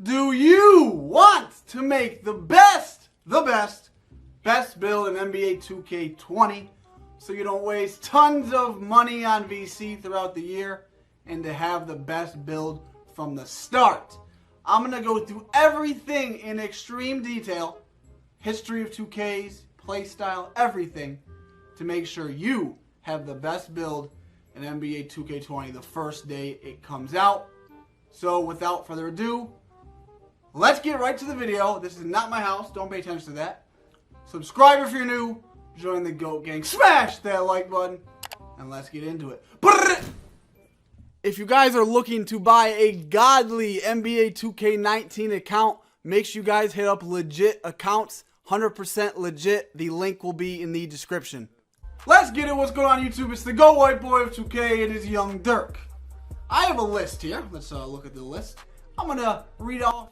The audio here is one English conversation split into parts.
Do you want to make the best build in NBA 2K20 so you don't waste tons of money on VC throughout the year and to have the best build from the start? I'm going to go through everything in extreme detail, history of 2Ks, playstyle, everything, to make sure you have the best build in NBA 2K20 the first day it comes out. So without further ado, let's get right to the video. This is not my house. Don't pay attention to that. Subscribe if you're new. Join the GOAT gang. Smash that like button. And let's get into it. If you guys are looking to buy a godly NBA 2K19 account, make sure you guys hit up legit accounts. 100% legit. The link will be in the description. Let's get it. What's going on YouTube? It's the GOAT White Boy of 2K. It is Young Dirk. I have a list here. Let's look at the list. I'm going to read off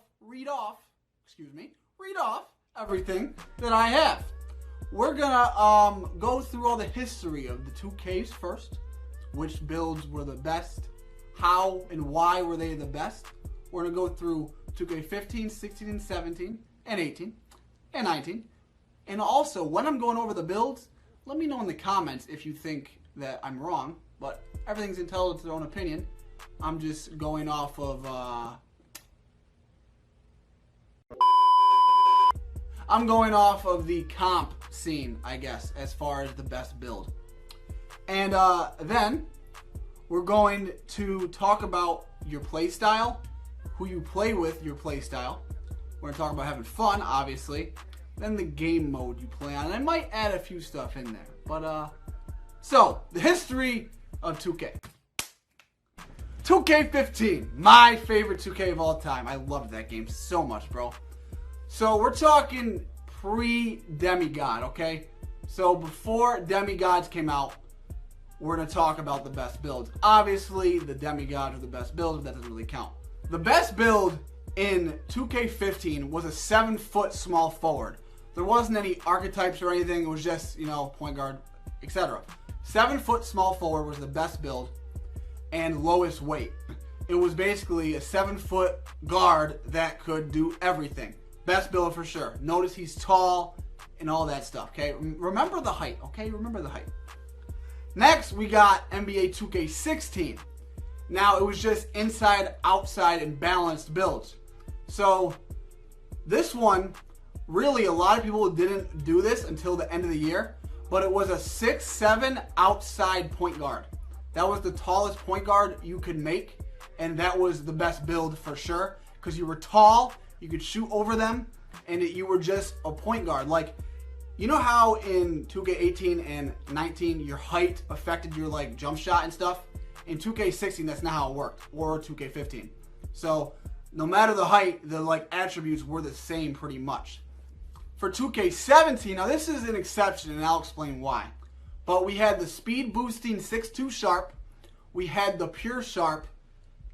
everything that I have. We're gonna go through all the history of the 2Ks first, which builds were the best, how and why were they the best. We're gonna go through 2K15, 16, and 17, and 18, and 19. And also, when I'm going over the builds, let me know in the comments if you think that I'm wrong, but everything's entitled to their own opinion. I'm just going off of the comp scene, I guess, as far as the best build. And then we're going to talk about your play style, who you play with, your play style. We're going to talk about having fun, obviously. Then the game mode you play on. And I might add a few stuff in there. But, so, the history of 2K. 2K15, my favorite 2K of all time. I loved that game so much, bro. So we're talking pre-Demigod, okay? So before Demigods came out, we're going to talk about the best builds. Obviously, the Demigods are the best builds, but that doesn't really count. The best build in 2K15 was a 7-foot small forward. There wasn't any archetypes or anything. It was just, you know, point guard, etc. 7-foot small forward was the best build and lowest weight. It was basically a 7-foot guard that could do everything. Best build for sure. Notice he's tall and all that stuff, okay? Remember the height, okay? Remember the height. Next, we got NBA 2K16. Now, it was just inside, outside, and balanced builds. So, this one, really, a lot of people didn't do this until the end of the year, but it was a 6'7" outside point guard. That was the tallest point guard you could make, and that was the best build for sure, because you were tall, you could shoot over them, and you were just a point guard. Like, you know how in 2K18 and 19 your height affected your like jump shot and stuff? In 2K16 that's not how it worked, or 2K15. So no matter the height, the like attributes were the same pretty much. For 2K17, now this is an exception and I'll explain why. But we had the speed boosting 6'2" sharp, we had the pure sharp,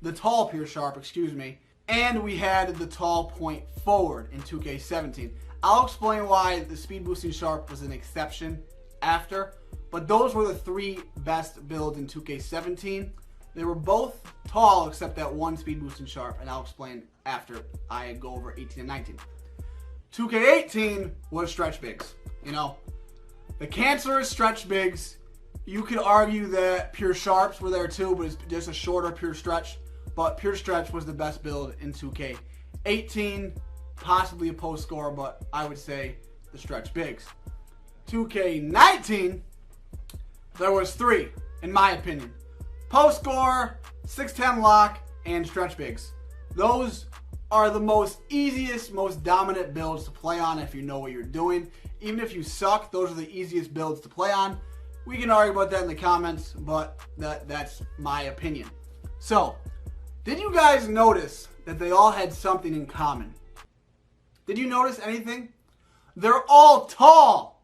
the tall pure sharp, excuse me, and we had the tall point forward in 2K17. I'll explain why the speed boosting sharp was an exception after, but those were the three best builds in 2K17. They were both tall except that one speed boosting sharp, and I'll explain after I go over 18 and 19. 2K18 was stretch bigs. You know, the cancerous stretch bigs. You could argue that pure sharps were there too, but it's just a shorter pure stretch. But pure stretch was the best build in 2K18, possibly a post score, but I would say the stretch bigs. 2K19, there was three, in my opinion. Post score, 6'10" lock, and stretch bigs. Those are the most easiest, most dominant builds to play on if you know what you're doing. Even if you suck, those are the easiest builds to play on. We can argue about that in the comments, but that's my opinion. So, did you guys notice that they all had something in common? Did you notice anything? They're all tall.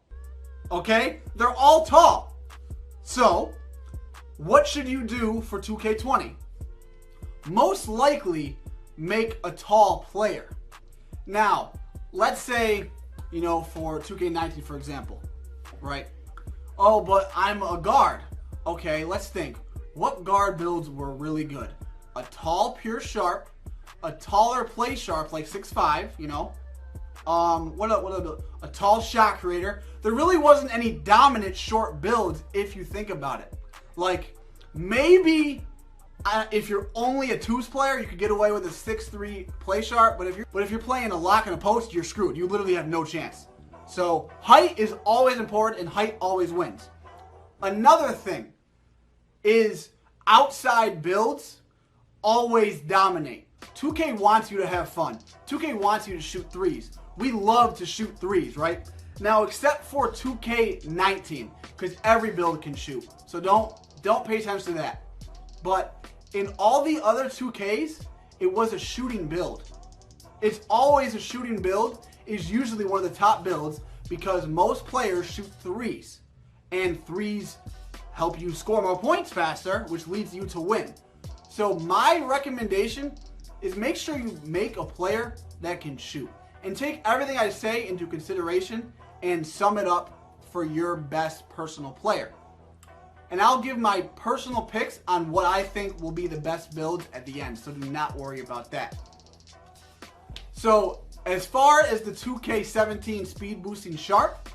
Okay? They're all tall. So, what should you do for 2K20? Most likely, make a tall player. Now, let's say, you know, for 2K19, for example, right? Oh, but I'm a guard. Okay, let's think. What guard builds were really good? A tall, pure sharp, a taller play sharp like 6'5", you know. A tall shot creator. There really wasn't any dominant short builds if you think about it. Like, maybe if you're only a twos player, you could get away with a 6'3" play sharp, but if you're playing a lock and a post, you're screwed. You literally have no chance. So height is always important, and height always wins. Another thing is outside builds always dominate. 2K wants you to have fun. 2K wants you to shoot threes. We love to shoot threes, right? Now, except for 2K19, because every build can shoot. So don't pay attention to that. But in all the other 2Ks, it was a shooting build. It's always a shooting build. Is usually one of the top builds because most players shoot threes. And threes help you score more points faster, which leads you to win. So my recommendation is make sure you make a player that can shoot. And take everything I say into consideration and sum it up for your best personal player. And I'll give my personal picks on what I think will be the best builds at the end, so do not worry about that. So, as far as the 2K17 speed boosting sharp,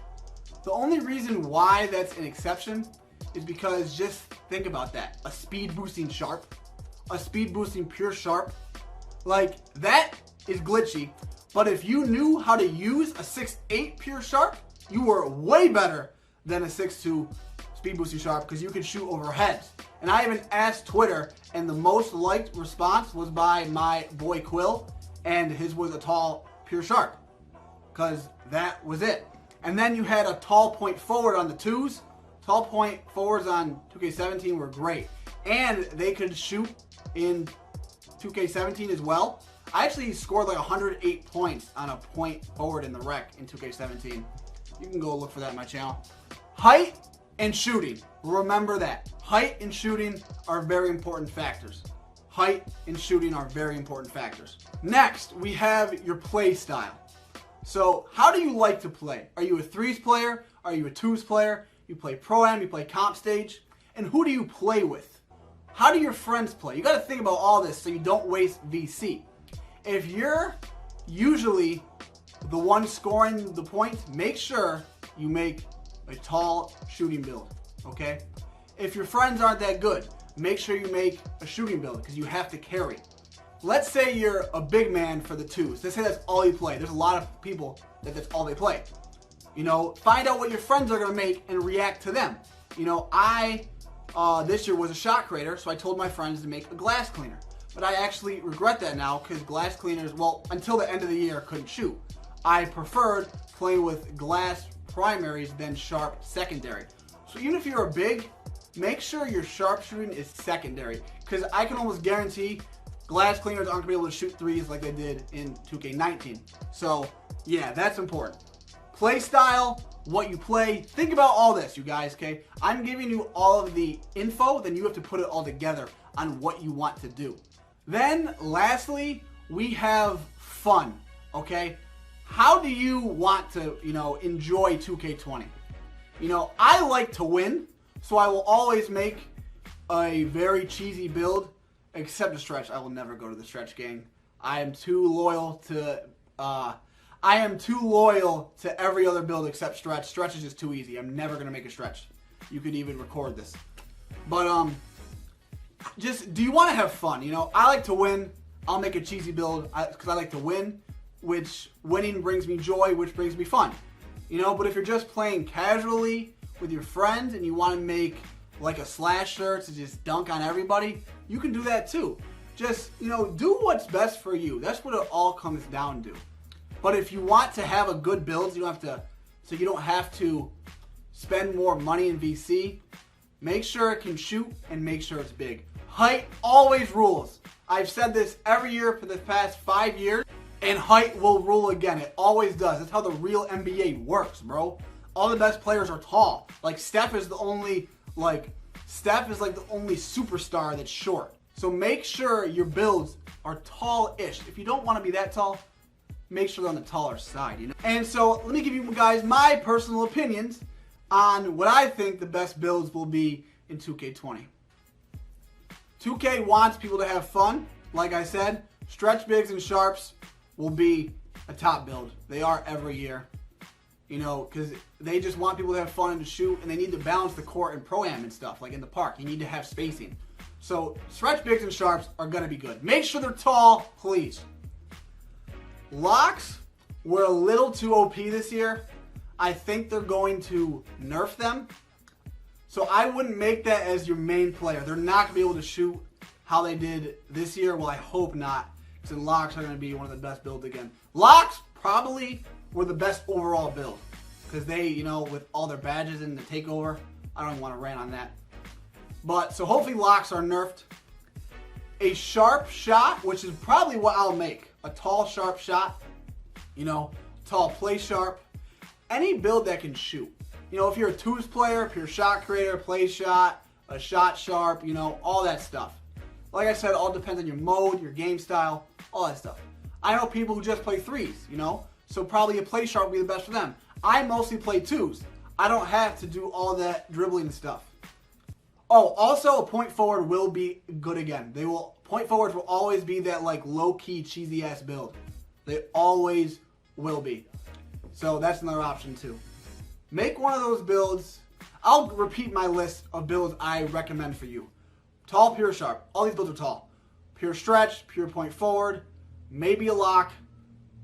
the only reason why that's an exception is because just think about that. A speed boosting sharp, a speed boosting pure sharp, like that is glitchy. But if you knew how to use a 6'8 pure sharp, you were way better than a 6'2 speed boosting sharp because you could shoot over heads. And I even asked Twitter, and the most liked response was by my boy Quill, and his was a tall pure sharp because that was it. And then you had a tall point forward on the twos. Tall point forwards on 2K17 were great, and they could shoot in 2K17 as well. I actually scored like 108 points on a point forward in the rec in 2K17. You can go look for that on my channel. Height and shooting. Remember that. Height and shooting are very important factors. Height and shooting are very important factors. Next, we have your play style. So, how do you like to play? Are you a threes player? Are you a twos player? You play Pro-Am, you play comp stage? And who do you play with? How do your friends play? You got to think about all this so you don't waste VC. If you're usually the one scoring the points, make sure you make a tall shooting build, okay? If your friends aren't that good, make sure you make a shooting build because you have to carry. Let's say you're a big man for the twos. Let's say that's all you play. There's a lot of people that's all they play. You know, find out what your friends are going to make and react to them. You know, I this year was a shot creator, so I told my friends to make a glass cleaner. But I actually regret that now because glass cleaners, well, until the end of the year, couldn't shoot. I preferred playing with glass primaries than sharp secondary. So even if you're a big, make sure your sharp shooting is secondary because I can almost guarantee glass cleaners aren't going to be able to shoot threes like they did in 2K19. So yeah, that's important. Play style, what you play. Think about all this, you guys, okay? I'm giving you all of the info, then you have to put it all together on what you want to do. Then, lastly, we have fun, okay? How do you want to, enjoy 2K20? I like to win, so I will always make a very cheesy build, except a stretch. I will never go to the stretch gang. I am too loyal to every other build except stretch. Stretch is just too easy. I'm never gonna make a stretch. You could even record this. But just, do you want to have fun? I like to win. I'll make a cheesy build because I like to win, which winning brings me joy, which brings me fun. But if you're just playing casually with your friends and you want to make like a slasher to just dunk on everybody, you can do that too. Just, do what's best for you. That's what it all comes down to. But if you want to have a good build, you don't have to spend more money in VC, make sure it can shoot and make sure it's big. Height always rules. I've said this every year for the past 5 years, and height will rule again. It always does. That's how the real NBA works, bro. All the best players are tall. Like Steph is the only superstar that's short. So make sure your builds are tall-ish. If you don't want to be that tall, make sure they're on the taller side, And so let me give you guys my personal opinions on what I think the best builds will be in 2K20. 2K wants people to have fun. like I said, stretch bigs and sharps will be a top build. They are every year. You know, because they just want people to have fun and to shoot, and they need to balance the court and pro-am and stuff, like in the park. You need to have spacing. So stretch bigs and sharps are going to be good. Make sure they're tall, please. Locks were a little too OP this year. I think they're going to nerf them. So I wouldn't make that as your main player. They're not going to be able to shoot how they did this year. Well, I hope not, because then locks are going to be one of the best builds again. Locks probably were the best overall build, because they, you know, with all their badges in the takeover, I don't even want to rant on that. But, so hopefully locks are nerfed. A sharp shot, which is probably what I'll make. A tall, sharp shot. You know, tall, play sharp. Any build that can shoot. You know, if you're a twos player, if you're a shot creator, play shot, a shot sharp, you know, all that stuff. Like I said, it all depends on your mode, your game style, all that stuff. I know people who just play threes, you know, so probably a play sharp will be the best for them. I mostly play twos. I don't have to do all that dribbling and stuff. Oh, also a point forward will be good again. Point forwards will always be that like low-key cheesy ass build. They always will be. So that's another option too. Make one of those builds. I'll repeat my list of builds I recommend for you. Tall, pure, sharp. All these builds are tall. Pure stretch, pure point forward, maybe a lock,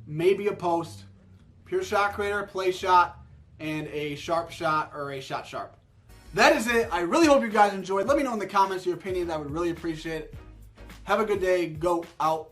maybe a post, pure shot creator, play shot, and a sharp shot or a shot sharp. That is it. I really hope you guys enjoyed. Let me know in the comments your opinions. I would really appreciate it. Have a good day. Go out.